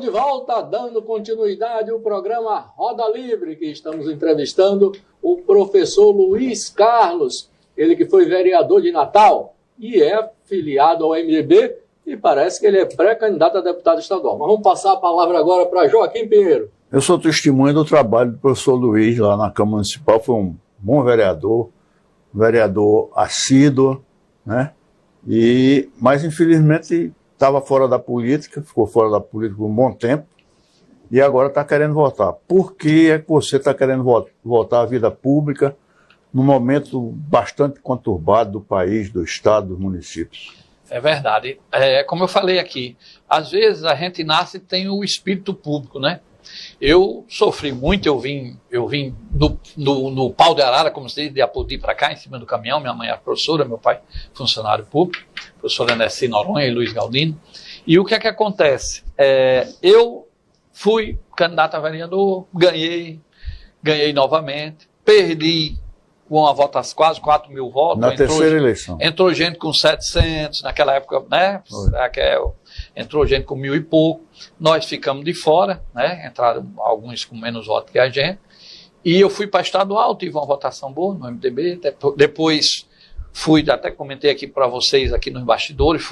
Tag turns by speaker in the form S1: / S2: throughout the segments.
S1: de volta, dando continuidade ao programa Roda Livre, que estamos entrevistando o professor Luiz Carlos, ele que foi vereador de Natal e é filiado ao MDB e parece que ele é pré-candidato a deputado estadual. Mas vamos passar a palavra agora para Joaquim Pinheiro.
S2: Eu sou testemunha do trabalho do professor Luiz lá na Câmara Municipal, foi um bom vereador assíduo, né? Mas infelizmente estava fora da política, ficou fora da política por um bom tempo e agora está querendo voltar. Por que é que você está querendo voltar à vida pública num momento bastante conturbado do país, do estado, dos municípios?
S3: É verdade. Como eu falei aqui, às vezes a gente nasce e tem o espírito público, né? Eu sofri muito, eu vim no pau de arara, como se diz, de Apodi para cá, em cima do caminhão. Minha mãe é professora, meu pai funcionário público, professora Nessi Noronha e Luiz Galdino. E o que é que acontece? Eu fui candidato a vereador, ganhei novamente, perdi com uma votação, quase 4 mil votos.
S2: Na terceira eleição.
S3: Entrou gente com 700, naquela época, né? Entrou gente com 1.000 e pouco. Nós ficamos de fora, né? Entraram alguns com menos votos que a gente. E eu fui para estadual, tive uma votação boa no MDB. Depois fui, até comentei aqui para vocês, aqui nos bastidores,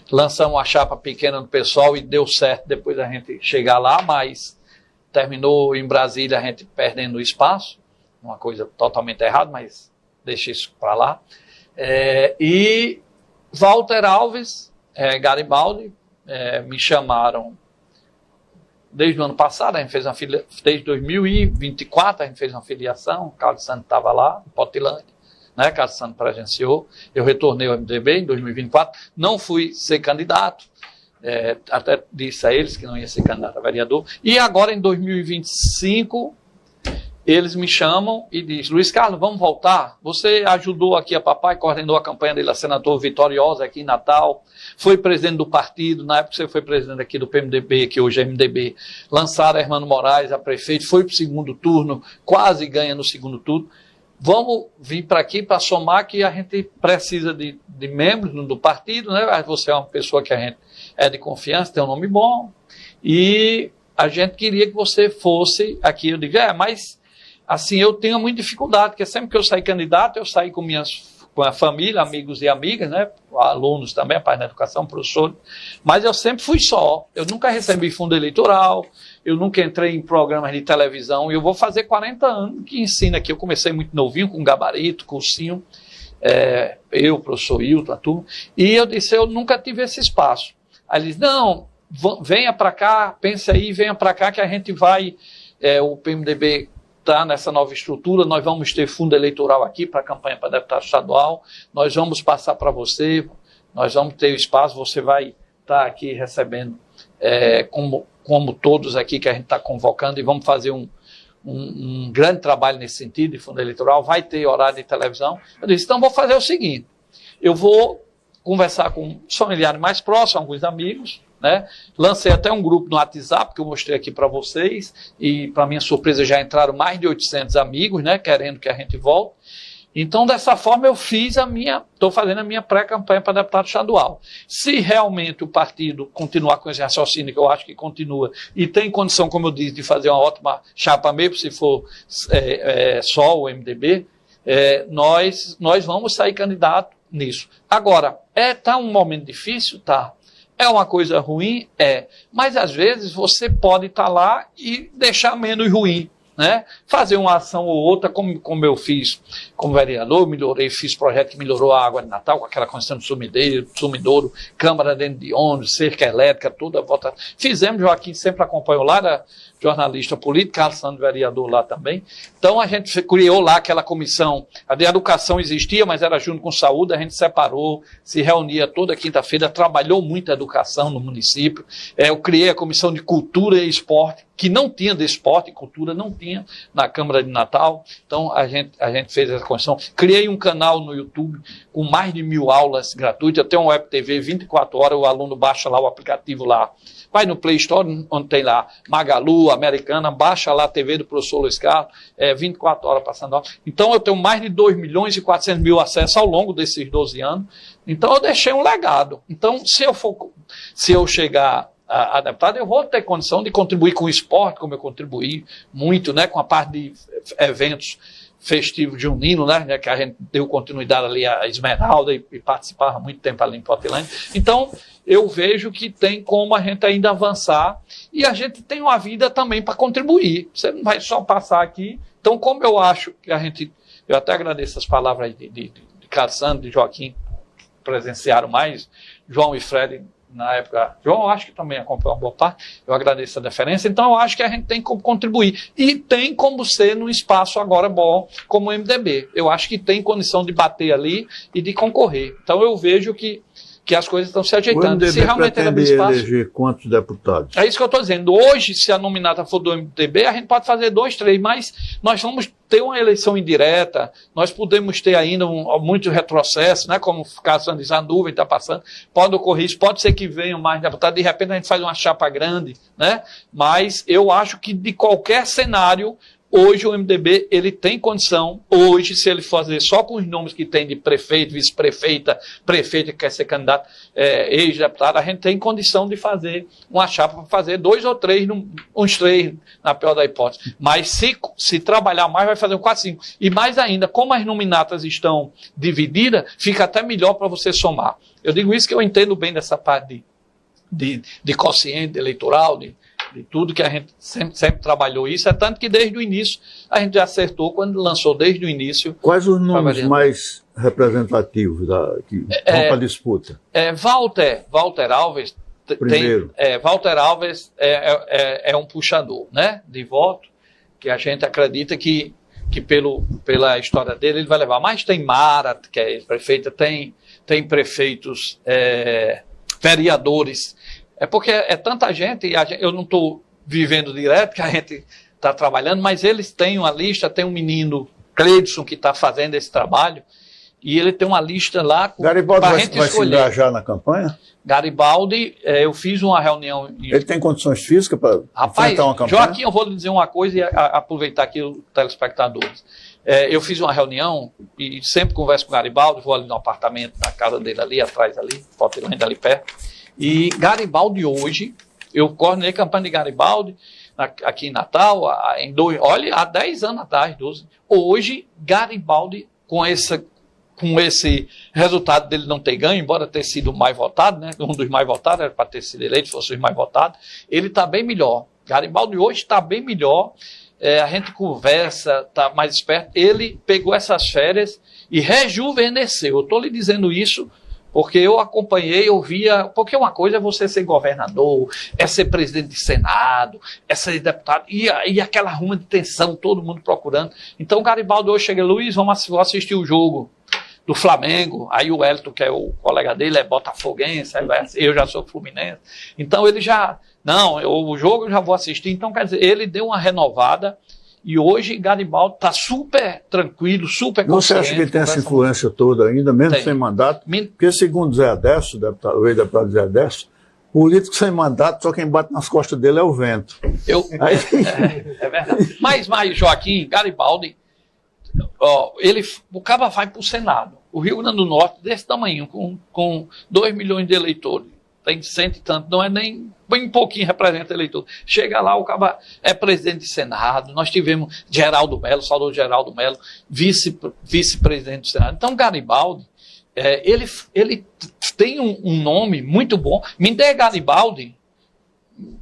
S3: lançamos uma chapa pequena do pessoal e deu certo depois da gente chegar lá, mas terminou em Brasília a gente perdendo espaço. Uma coisa totalmente errada, mas deixa isso para lá. E Walter Alves, Garibaldi, me chamaram desde o ano passado, a gente fez desde 2024, a gente fez uma filiação, o Carlos Santos estava lá, em Potilândia, né? Carlos Santos presenciou, eu retornei ao MDB em 2024, não fui ser candidato, até disse a eles que não ia ser candidato a vereador, e agora em 2025, eles me chamam e dizem: Luiz Carlos, vamos voltar? Você ajudou aqui a papai, coordenou a campanha dele, a senador vitoriosa aqui em Natal, foi presidente do partido, na época você foi presidente aqui do PMDB, que hoje é MDB, lançaram Hermano Moraes a prefeito, foi para o segundo turno, quase ganha no segundo turno. Vamos vir para aqui para somar que a gente precisa de membros do partido, né? Você é uma pessoa que a gente é de confiança, tem um nome bom, e a gente queria que você fosse aqui. Eu digo, mas assim, eu tenho muita dificuldade, porque sempre que eu saí candidato, eu saí com a família, amigos e amigas, né? Alunos também, a parte da educação, professor. Mas eu sempre fui só. Eu nunca recebi fundo eleitoral, eu nunca entrei em programas de televisão, e eu vou fazer 40 anos que ensino aqui. Eu comecei muito novinho, com gabarito, cursinho, eu, professor Hilton, a turma, e eu disse, eu nunca tive esse espaço. Aí eles, não, venha para cá, pense aí, venha para cá que a gente vai, o PMDB está nessa nova estrutura, nós vamos ter fundo eleitoral aqui para a campanha para deputado estadual, nós vamos passar para você, nós vamos ter o espaço, você vai estar aqui recebendo, como todos aqui que a gente está convocando, e vamos fazer um grande trabalho nesse sentido de fundo eleitoral, vai ter horário de televisão. Eu disse, então vou fazer o seguinte, eu vou conversar com os familiares mais próximos, alguns amigos, né? Lancei até um grupo no WhatsApp que eu mostrei aqui para vocês, e para minha surpresa já entraram mais de 800 amigos, né? Querendo que a gente volte. Então dessa forma eu estou fazendo a minha pré-campanha para deputado estadual. Se realmente o partido continuar com esse raciocínio, que eu acho que continua, e tem condição, como eu disse, de fazer uma ótima chapa mesmo, se for só o MDB, nós vamos sair candidato nisso. Agora, tá um momento difícil? Tá. É uma coisa ruim? Mas às vezes você pode estar lá e deixar menos ruim, né? Fazer uma ação ou outra, como eu fiz como vereador, fiz projeto que melhorou a água de Natal, com aquela construção de sumidouro, câmara dentro de ônibus, cerca elétrica, toda a volta. Fizemos, Joaquim sempre acompanhou lá, era jornalista político, Carlos Santos, vereador lá também. Então a gente criou lá aquela comissão, a de educação existia, mas era junto com saúde, a gente separou, se reunia toda quinta-feira, trabalhou muito a educação no município. Eu criei a comissão de cultura e esporte, que não tinha de esporte e cultura, não tinha na Câmara de Natal. Então a gente fez essa comissão. Criei um canal no YouTube com mais de 1.000 aulas gratuitas, até um web TV 24 horas, o aluno baixa lá o aplicativo lá. Vai no Play Store, onde tem lá Magalu, Americana, baixa lá a TV do professor Luiz Carlos, 24 horas passando aula. Então eu tenho mais de 2.400.000 acessos ao longo desses 12 anos. Então eu deixei um legado. Então se eu chegar a deputada, eu vou ter condição de contribuir com o esporte, como eu contribuí muito, né, com a parte de eventos festivos juninos, né, que a gente deu continuidade ali à Esmeralda e participava muito tempo ali em Portilândia. Então, eu vejo que tem como a gente ainda avançar e a gente tem uma vida também para contribuir. Você não vai só passar aqui. Então, como eu acho que a gente... Eu até agradeço as palavras de Carlos Santos, de Joaquim, que presenciaram mais, João e Fred, na época, João, acho que também acompanhou uma boa parte, eu agradeço a deferência, então eu acho que a gente tem como contribuir, e tem como ser num espaço agora bom, como o MDB, eu acho que tem condição de bater ali e de concorrer, então eu vejo que as coisas estão se ajeitando.
S2: O MDB
S3: se realmente
S2: pretende eleger quantos deputados?
S3: É isso que eu estou dizendo. Hoje, se a nominata for do MDB, a gente pode fazer 2, 3, mas nós vamos ter uma eleição indireta, nós podemos ter ainda muito retrocesso, né? Como o caso diz, a nuvem está passando, pode ocorrer isso, pode ser que venham mais deputados, de repente a gente faz uma chapa grande, né? Mas eu acho que de qualquer cenário, hoje o MDB ele tem condição, hoje, se ele fazer só com os nomes que tem de prefeito, vice-prefeita, prefeito que quer ser candidato, ex-deputado, a gente tem condição de fazer uma chapa para fazer 2 ou 3, uns 3, na pior da hipótese. Mas se trabalhar mais, vai fazer 4, 5. E mais ainda, como as nominatas estão divididas, fica até melhor para você somar. Eu digo isso que eu entendo bem dessa parte de quociente eleitoral, de tudo que a gente sempre trabalhou isso, é tanto que desde o início a gente já acertou, quando lançou desde o início...
S2: Quais os nomes mais representativos que vão para a disputa?
S3: Walter Alves,
S2: primeiro.
S3: Walter Alves é um puxador, né, de voto, que a gente acredita que pela história dele ele vai levar. Mas tem Mara, que é prefeita, tem prefeitos, vereadores. É porque é tanta gente, e eu não estou vivendo direto, que a gente está trabalhando, mas eles têm uma lista, tem um menino, Cleidson, que está fazendo esse trabalho, e ele tem uma lista lá para a gente escolher.
S2: Garibaldi vai se engajar na campanha?
S3: Garibaldi, eu fiz uma reunião...
S2: Ele tem condições físicas para enfrentar uma campanha?
S3: Joaquim, eu vou lhe dizer uma coisa e aproveitar aqui os telespectadores. Eu fiz uma reunião e sempre converso com o Garibaldi, vou ali no apartamento, na casa dele ali, atrás ali, Portilândia ali perto. E Garibaldi hoje, eu coordenei a campanha de Garibaldi aqui em Natal, há 10 anos atrás, 12. Hoje, Garibaldi, com esse resultado dele não ter ganho, embora ter sido o mais votado, né, um dos mais votados, era para ter sido eleito, fosse o mais votado, ele está bem melhor. Garibaldi hoje está bem melhor, a gente conversa, está mais esperto. Ele pegou essas férias e rejuvenesceu. Eu estou lhe dizendo isso porque eu acompanhei, eu via... Porque uma coisa é você ser governador, é ser presidente de Senado, é ser deputado, e aquela ruma de tensão, todo mundo procurando. Então o Garibaldi hoje chega, Luiz, vamos assistir o jogo do Flamengo. Aí o Elton, que é o colega dele, é botafoguense, eu já sou fluminense. Então ele já... Não, o jogo eu já vou assistir. Então, quer dizer, ele deu uma renovada. E hoje Garibaldi está super tranquilo, super consciente.
S2: Você acha que tem essa influência toda ainda, mesmo sem mandato? Porque segundo Zé Adesso, o ex-deputado Zé Adesso, político sem mandato, só quem bate nas costas dele é o vento.
S3: É verdade. Mas, Joaquim, Garibaldi, o cara vai para o Senado. O Rio Grande do Norte, desse tamanho, com 2 milhões de eleitores, tem 100 e tanto, não é nem bem pouquinho representa eleitor. Chega lá, o cara é presidente de Senado, nós tivemos Geraldo Melo, saudoso Geraldo Melo, vice-presidente do Senado. Então, Garibaldi, ele tem um nome muito bom. Me dê Garibaldi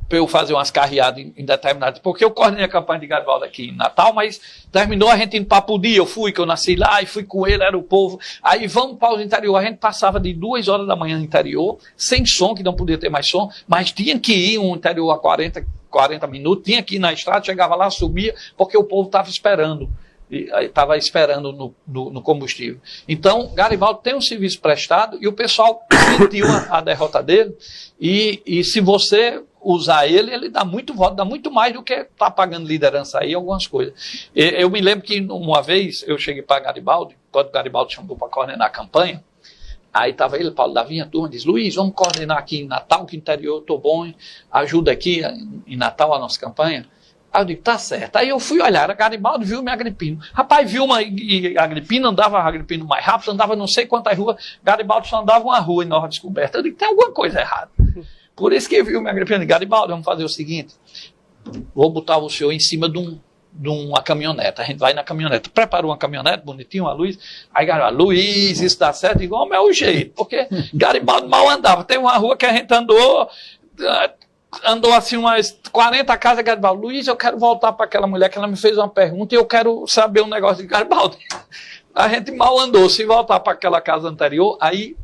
S3: para eu fazer umas carreadas em determinadas, porque eu coordenei a campanha de Garibaldi aqui em Natal, mas terminou a gente indo para Pudi, eu fui, que eu nasci lá, e fui com ele, era o povo, aí vamos para o interior, a gente passava de 2 horas da manhã no interior, sem som, que não podia ter mais som, mas tinha que ir um interior a 40 minutos, tinha que ir na estrada, chegava lá, subia, porque o povo estava esperando, no combustível. Então, Garibaldi tem um serviço prestado, e o pessoal sentiu a derrota dele, e se você usar ele dá muito voto, dá muito mais do que está pagando liderança aí, algumas coisas. Eu me lembro que uma vez eu cheguei para Garibaldi, quando o Garibaldi chamou para coordenar a campanha, aí estava ele, Paulo Davi, a turma, diz, Luiz, vamos coordenar aqui em Natal, que interior eu estou bom, ajuda aqui em Natal a nossa campanha. Aí eu digo, tá certo. Aí eu fui olhar, a Garibaldi viu me Agripino. Rapaz, Vilma e Agripino, andava Agripino mais rápido, andava não sei quantas ruas, Garibaldi só andava uma rua em Nova Descoberta. Eu digo, tem alguma coisa errada. Por isso que viu minha Agripina, Garibaldi, vamos fazer o seguinte, vou botar o senhor em cima de uma caminhonete. A gente vai na caminhonete, preparou uma caminhonete bonitinha, uma luz, aí Garibaldi, Luiz, isso dá certo? Igual é o jeito, porque Garibaldi mal andava. Tem uma rua que a gente andou assim umas 40 casas, Garibaldi, Luiz, eu quero voltar para aquela mulher que ela me fez uma pergunta e eu quero saber um negócio de Garibaldi. A gente mal andou, se voltar para aquela casa anterior, aí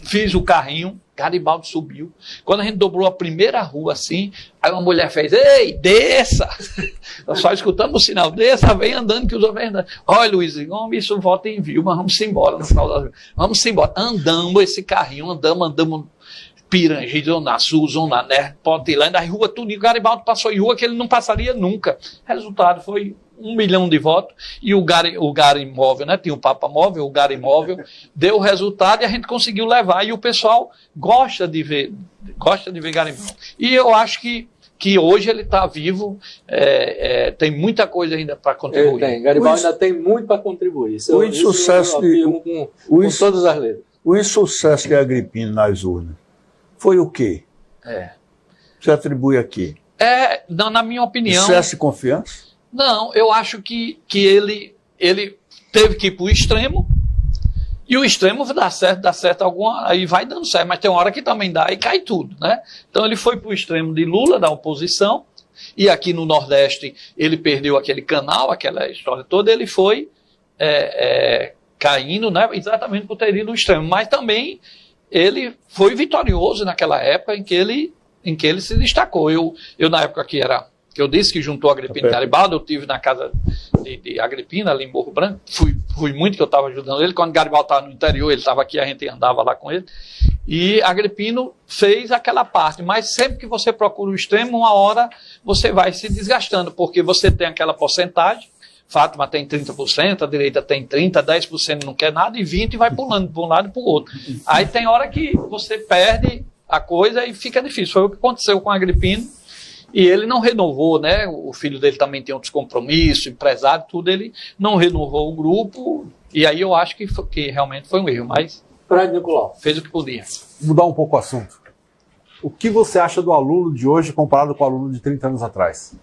S3: fiz o carrinho, Garibaldi subiu. Quando a gente dobrou a primeira rua assim, aí uma mulher fez, ei, desça! Nós só escutamos o sinal, desça, vem andando que os outros vêm andando. Olha, Luiz, homem, isso volta em viu, mas vamos embora no final da... Vamos embora. Andamos esse carrinho, andamos Pirangi, Zona Sul, Zona Norte, Potilândia, a rua tudo, e o Garibaldi passou em rua que ele não passaria nunca. Resultado foi 1 milhão de votos, e o Garimóvel, né? Tinha o Papa Móvel, o Garimóvel, deu o resultado e a gente conseguiu levar, e o pessoal gosta de ver Garibaldi. E eu acho que hoje ele está vivo, tem muita coisa ainda para contribuir.
S1: Garibaldi ainda tem muito para contribuir.
S2: O insucesso
S1: com todas as letras.
S2: O insucesso de Agripino nas urnas foi o quê? Você atribui aqui?
S3: Não, na minha opinião...
S2: Excesso de confiança?
S3: Não, eu acho que ele teve que ir para o extremo, e o extremo dá certo alguma, aí vai dando certo, mas tem uma hora que também dá e cai tudo, né? Então ele foi para o extremo de Lula, da oposição, e aqui no Nordeste ele perdeu aquele canal, aquela história toda, ele foi caindo, né? Exatamente por ter ido no extremo, mas também ele foi vitorioso naquela época em que ele se destacou. Eu na época que eu disse que juntou Agripino e Garibaldi, eu estive na casa de Agripino, ali em Morro Branco, fui muito que eu estava ajudando ele, quando Garibaldi estava no interior, ele estava aqui, a gente andava lá com ele, e Agripino fez aquela parte, mas sempre que você procura o extremo, uma hora você vai se desgastando, porque você tem aquela porcentagem, Fátima tem 30%, a direita tem 30%, 10% não quer nada, e 20% vai pulando para um lado e para o outro. Aí tem hora que você perde a coisa e fica difícil. Foi o que aconteceu com Agripino, e ele não renovou, né? O filho dele também tem outros compromissos, empresário, tudo, ele não renovou o grupo, e aí eu acho que realmente foi um erro, mas
S1: Fred Nicolau
S3: fez o que podia.
S4: Mudar um pouco o assunto. O que você acha do aluno de hoje comparado com o aluno de 30 anos atrás?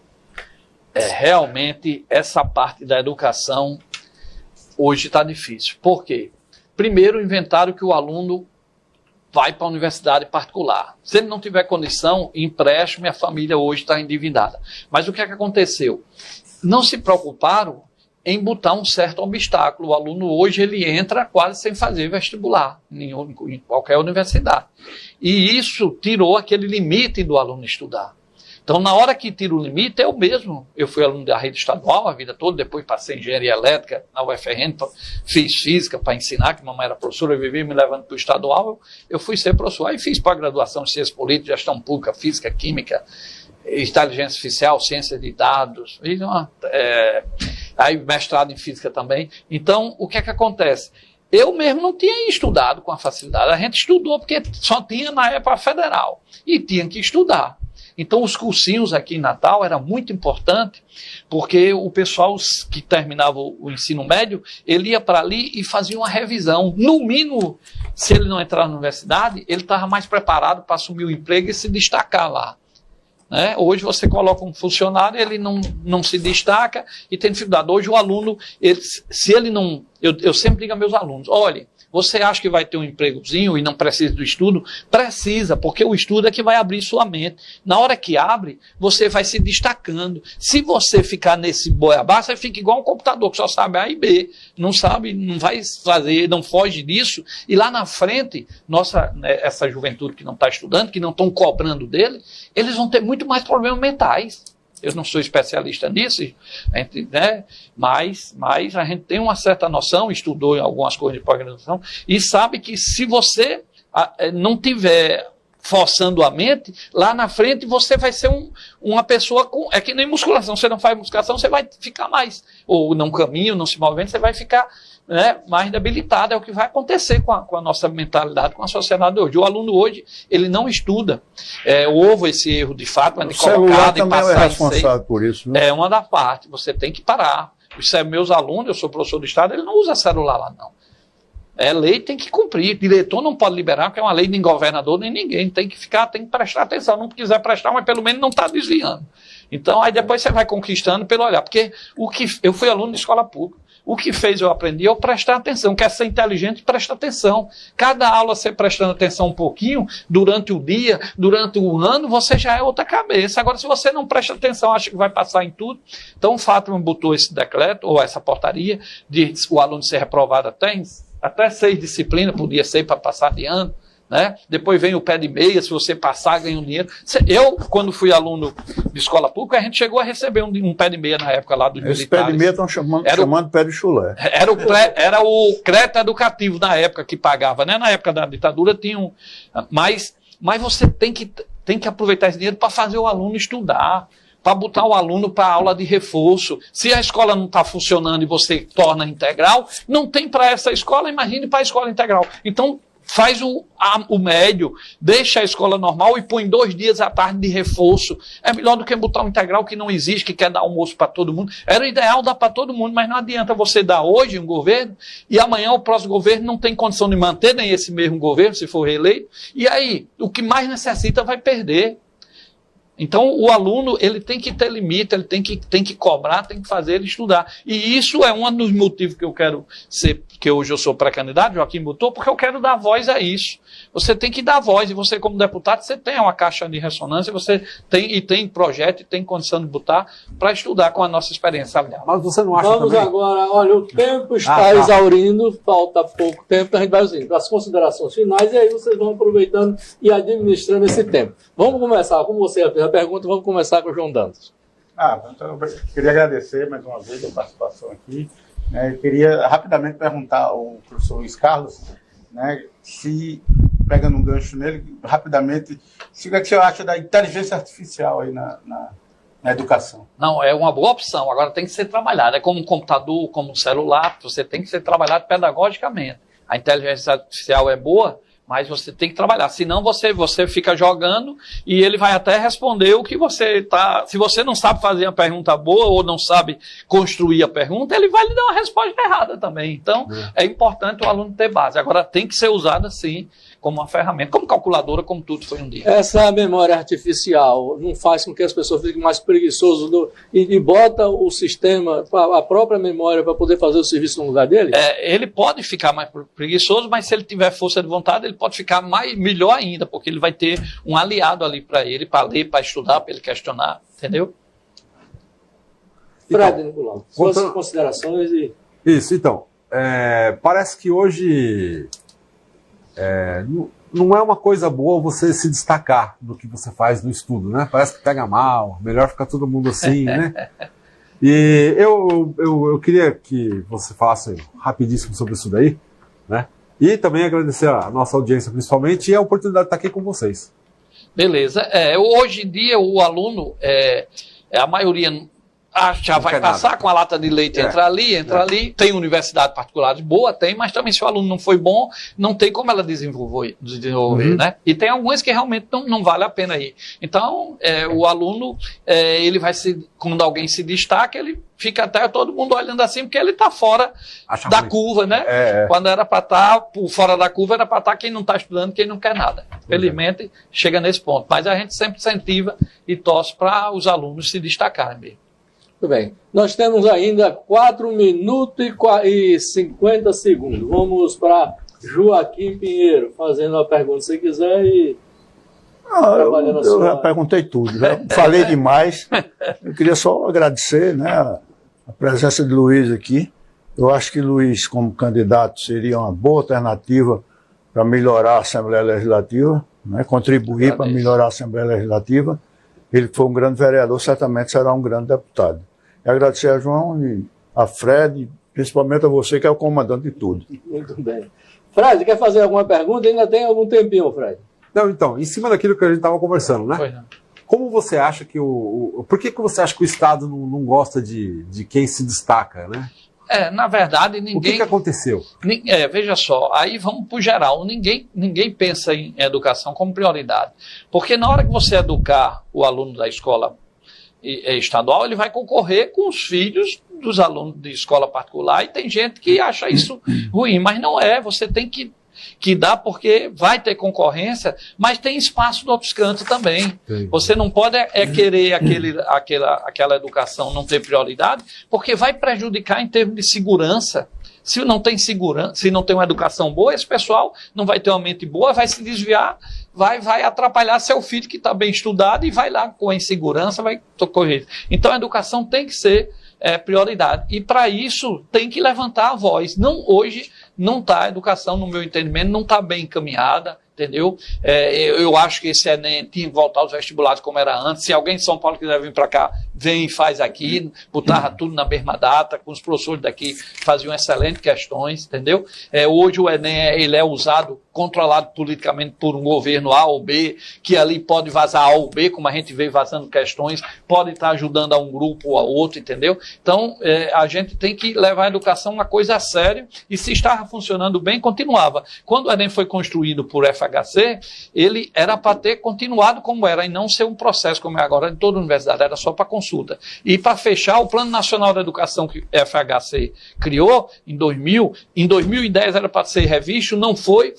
S3: Realmente, essa parte da educação hoje está difícil. Por quê? Primeiro, inventaram que o aluno vai para a universidade particular. Se ele não tiver condição, empréstimo, a família hoje está endividada. Mas o que é que aconteceu? Não se preocuparam em botar um certo obstáculo. O aluno hoje ele entra quase sem fazer vestibular em qualquer universidade. E isso tirou aquele limite do aluno estudar. Então, na hora que tira o limite, eu fui aluno da rede estadual a vida toda, depois passei em engenharia elétrica na UFRN, fiz física para ensinar, que mamãe era professora, eu vivia me levando para o estadual, eu fui ser professor. Aí fiz pós-graduação em ciências políticas, gestão pública, física, química, inteligência artificial, ciência de dados, aí mestrado em física também. Então, o que é que acontece? Eu mesmo não tinha estudado com a facilidade, a gente estudou porque só tinha na época federal, e tinha que estudar. Então, os cursinhos aqui em Natal era muito importante, porque o pessoal que terminava o ensino médio, ele ia para ali e fazia uma revisão. No mínimo, se ele não entrar na universidade, ele estava mais preparado para assumir o emprego e se destacar lá. Né? Hoje você coloca um funcionário, ele não se destaca e tem dificuldade. Hoje o aluno, se ele não... Eu sempre digo a meus alunos, olha, você acha que vai ter um empregozinho e não precisa do estudo? Precisa, porque o estudo é que vai abrir sua mente. Na hora que abre, você vai se destacando. Se você ficar nesse boiabá, você fica igual um computador que só sabe A e B. Não sabe, não vai fazer, não foge disso. E lá na frente, essa juventude que não está estudando, que não estão cobrando dele, eles vão ter muito mais problemas mentais. Eu não sou especialista nisso, né? mas a gente tem uma certa noção, estudou em algumas coisas de pós-graduação, e sabe que se você não tiver forçando a mente, lá na frente você vai ser uma pessoa com... É que nem musculação, você não faz musculação, você vai ficar mais, ou não caminha, não se movendo, você vai ficar... Né, mais debilitada, é o que vai acontecer com a nossa mentalidade, com a sociedade hoje. O aluno hoje, ele não estuda. Houve esse erro de fato, de colocar, de passar.
S2: É responsável por isso, né?
S3: É uma da parte, você tem que parar. Meus alunos, eu sou professor do Estado, ele não usa celular lá, não. É lei, tem que cumprir. Diretor não pode liberar, porque é uma lei nem governador, nem ninguém. Tem que prestar atenção. Não quiser prestar, mas pelo menos não está desviando. Então, aí depois você vai conquistando pelo olhar. Porque eu fui aluno de escola pública. O que fez eu aprender é eu prestar atenção. Quer ser inteligente, presta atenção. Cada aula você prestando atenção um pouquinho, durante o dia, durante o ano, você já é outra cabeça. Agora, se você não presta atenção, acha que vai passar em tudo. Então, o Fátima botou esse decreto, ou essa portaria, de o aluno ser reprovado até 6 disciplinas, podia ser para passar de ano. Né? Depois vem o pé de meia, se você passar, ganha um dinheiro. Eu, quando fui aluno de escola pública, a gente chegou a receber um pé de meia na época lá dos militares.
S2: Esse pé de meia estão chamando pé de chulé.
S3: Era o crédito educativo na época que pagava, né? Na época da ditadura tinha um... Mas você tem que aproveitar esse dinheiro para fazer o aluno estudar, para botar o aluno para aula de reforço. Se a escola não está funcionando e você torna integral, não tem para essa escola, imagine para a escola integral. Então, faz o médio, deixa a escola normal e põe 2 dias à tarde de reforço. É melhor do que botar um integral que não existe, que quer dar almoço para todo mundo. Era o ideal dar para todo mundo, mas não adianta você dar hoje um governo e amanhã o próximo governo não tem condição de manter nem esse mesmo governo, se for reeleito. E aí, o que mais necessita vai perder. Então, o aluno, ele tem que ter limite, ele tem que cobrar, tem que fazer ele estudar. E isso é um dos motivos que eu quero ser, que hoje eu sou pré-candidato, Joaquim botou, porque eu quero dar voz a isso. Você tem que dar voz, e você como deputado, você tem uma caixa de ressonância, você tem projeto e tem condição de botar para estudar com a nossa experiência.
S4: Mas você não acha
S1: Vamos
S4: também?
S1: agora, olha, o tempo está exaurindo, falta pouco tempo, então a gente vai para as considerações finais, e aí vocês vão aproveitando e administrando esse tempo. Vamos começar, como você fez a pergunta, vamos começar com o João Dantas.
S5: Então, eu queria agradecer mais uma vez a participação aqui. Eu queria rapidamente perguntar ao professor Luiz Carlos, né, se, pegando um gancho nele, rapidamente, o que é que você acha da inteligência artificial aí na educação?
S3: Não, é uma boa opção, agora tem que ser trabalhada. É como um computador, como um celular, você tem que ser trabalhado pedagogicamente. A inteligência artificial é boa, mas você tem que trabalhar, senão você fica jogando e ele vai até responder o que você está... Se você não sabe fazer uma pergunta boa ou não sabe construir a pergunta, ele vai lhe dar uma resposta errada também. Então, é importante o aluno ter base. Agora, tem que ser usado assim, como uma ferramenta, como calculadora, como tudo foi um dia.
S1: Essa memória artificial não faz com que as pessoas fiquem mais preguiçosas e bota o sistema, a própria memória, para poder fazer o serviço no lugar dele?
S3: Ele pode ficar mais preguiçoso, mas se ele tiver força de vontade, ele pode ficar melhor ainda, porque ele vai ter um aliado ali para ele, para ler, para estudar, para ele questionar, entendeu?
S1: Fred, Nicolau, suas considerações e...
S4: Isso, então, parece que hoje não é uma coisa boa você se destacar do que você faz no estudo, né? Parece que pega mal, melhor ficar todo mundo assim, né? E eu queria que você falasse rapidíssimo sobre isso daí, né? E também agradecer a nossa audiência, principalmente, e a oportunidade de estar aqui com vocês.
S3: Beleza. Hoje em dia, o aluno, a maioria já vai passar com a lata de leite, entra ali. Tem universidade particular boa, mas também se o aluno não foi bom, não tem como ela desenvolver, né? E tem algumas que realmente não vale a pena ir. Então, o aluno, ele vai quando alguém se destaca, ele fica até todo mundo olhando assim, porque ele está fora da curva, né? Quando era para estar fora da curva, era para estar quem não está estudando, quem não quer nada. Felizmente, chega nesse ponto. Mas a gente sempre incentiva e torce para os alunos se destacarem mesmo.
S1: Muito bem. Nós temos ainda 4 minutos e 50 segundos. Vamos para Joaquim Pinheiro, fazendo a pergunta se quiser e...
S2: Eu já perguntei tudo, já falei demais. Eu queria só agradecer, né, a presença de Luiz aqui. Eu acho que Luiz, como candidato, seria uma boa alternativa para melhorar a Assembleia Legislativa, né, contribuir para melhorar a Assembleia Legislativa. Ele que foi um grande vereador, certamente será um grande deputado. E agradecer a João e a Fred, principalmente a você, que é o comandante de tudo.
S1: Muito bem. Fred, quer fazer alguma pergunta? Ainda tem algum tempinho, Fred.
S4: Não, então, em cima daquilo que a gente estava conversando, né?
S3: Foi, não.
S4: Como você acha que por que você acha que o Estado não gosta de quem se destaca, né?
S3: Na verdade, ninguém...
S4: O que aconteceu?
S3: Veja só, aí vamos para o geral. Ninguém pensa em educação como prioridade. Porque na hora que você educar o aluno da escola estadual, ele vai concorrer com os filhos dos alunos de escola particular, e tem gente que acha isso ruim, mas não é, você tem que dar, porque vai ter concorrência, mas tem espaço de outros cantos também.
S4: Sim.
S3: Você não pode querer aquela educação não ter prioridade, porque vai prejudicar em termos de segurança. Se não tem segurança, se não tem uma educação boa, esse pessoal não vai ter uma mente boa, vai se desviar, vai atrapalhar seu filho que está bem estudado e vai lá com a insegurança, vai correr. Então a educação tem que ser prioridade. E para isso tem que levantar a voz. Hoje não está, a educação, no meu entendimento, não está bem encaminhada, entendeu? Eu acho que esse Enem tinha que voltar aos vestibulares como era antes. Se alguém de São Paulo quiser vir para cá, vem e faz aqui, botava tudo na mesma data, com os professores daqui faziam excelentes questões, entendeu? Hoje o Enem ele é usado, controlado politicamente por um governo A ou B, que ali pode vazar A ou B, como a gente vê vazando questões, pode estar ajudando a um grupo ou a outro, entendeu? Então, a gente tem que levar a educação uma coisa a sério, e se estava funcionando bem, continuava. Quando o Enem foi construído por FHC, ele era para ter continuado como era, e não ser um processo como é agora, em toda a universidade, era só para consulta. E para fechar, o Plano Nacional da Educação que o FHC criou em 2000, em 2010 era para ser revisto, não foi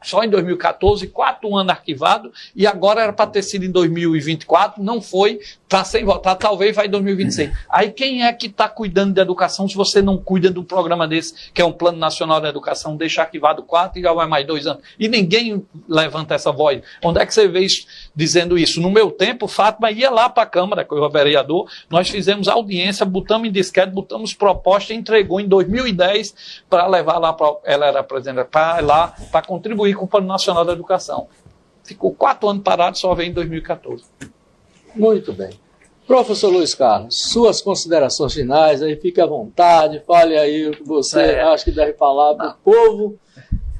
S3: só em 2014, 4 anos arquivado, e agora era para ter sido em 2024, não foi, está sem votar, talvez vai em 2026. Aí quem é que está cuidando da educação se você não cuida de um programa desse, que é um Plano Nacional da Educação, deixa arquivado 4 e já vai mais 2 anos. E ninguém levanta essa voz. Onde é que você vê isso, dizendo isso? No meu tempo, Fátima ia lá para a Câmara, com o vereador, nós fizemos audiência, botamos em disquete, botamos proposta e entregou em 2010 para levar lá, ela era presidente, para contribuir com o Plano Nacional da Educação. Ficou 4 anos parado, só veio em 2014.
S1: Muito bem. Professor Luiz Carlos, suas considerações finais, aí fique à vontade, fale aí o que você acha que deve falar para o povo.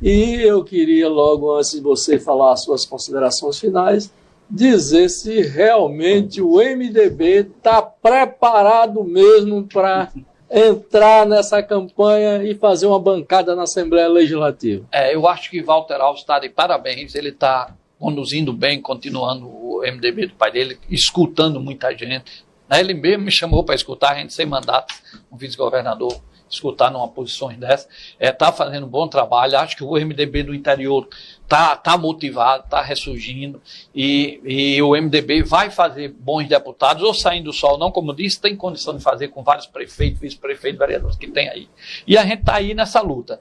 S1: E eu queria, logo antes de você falar as suas considerações finais, dizer se realmente o MDB está preparado mesmo para entrar nessa campanha e fazer uma bancada na Assembleia Legislativa.
S3: Eu acho que Walter Alves está de parabéns, ele está conduzindo bem, continuando o MDB do pai dele, escutando muita gente. Ele mesmo me chamou para escutar, a gente sem mandato, um vice-governador, escutar numa posição dessa. Está fazendo um bom trabalho, acho que o MDB do interior está motivado, está ressurgindo, e o MDB vai fazer bons deputados, ou saindo do sol, não, como eu disse, tem condição de fazer com vários prefeitos, vice-prefeitos, vereadores que tem aí. E a gente está aí nessa luta.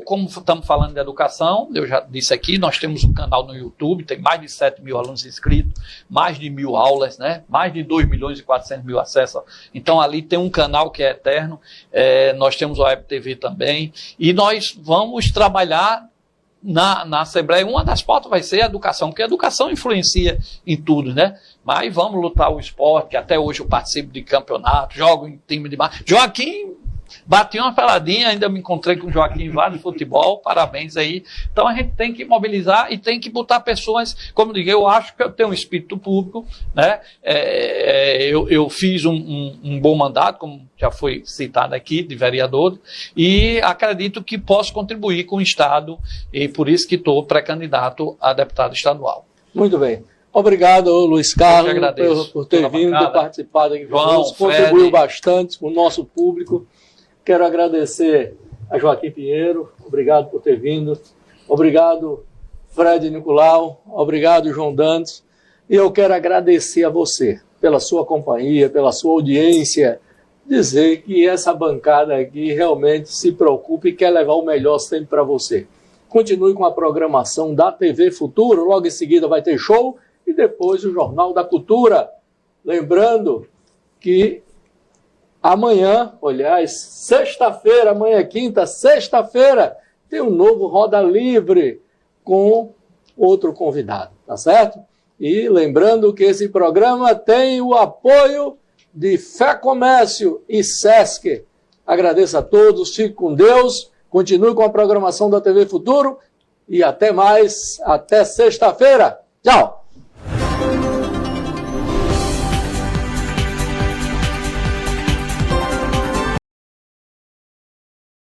S3: Como estamos falando de educação, eu já disse aqui, nós temos um canal no YouTube, tem mais de 7 mil alunos inscritos, mais de 1.000 aulas, né? Mais de 2.400.000 acessos. Então ali tem um canal que é eterno, nós temos o Web TV também, e nós vamos trabalhar na Assembleia. Uma das pautas vai ser a educação, porque a educação influencia em tudo, né? Mas vamos lutar o esporte, que até hoje eu participo de campeonato, jogo em time de base. Joaquim bati uma peladinha, ainda me encontrei com o Joaquim em vários futebol, parabéns aí. Então a gente tem que mobilizar e tem que botar pessoas, como eu digo, eu acho que eu tenho um espírito público, né? Eu fiz um bom mandato, como já foi citado aqui, de vereador, e acredito que posso contribuir com o Estado, e por isso que estou pré-candidato a deputado estadual.
S1: Muito bem. Obrigado, Luiz Carlos, por ter vindo e participado aqui conosco. Contribuiu bastante com o nosso público. Quero agradecer a Joaquim Pinheiro, obrigado por ter vindo. Obrigado, Fred Nicolau, obrigado, João Dantas. E eu quero agradecer a você pela sua companhia, pela sua audiência, dizer que essa bancada aqui realmente se preocupa e quer levar o melhor sempre para você. Continue com a programação da TV Futuro, logo em seguida vai ter show e depois o Jornal da Cultura. Lembrando que amanhã, aliás, sexta-feira, amanhã é quinta, sexta-feira, tem um novo Roda Livre com outro convidado, tá certo? E lembrando que esse programa tem o apoio de Fé Comércio e Sesc. Agradeço a todos, fique com Deus, continue com a programação da TV Futuro e até mais, até sexta-feira. Tchau!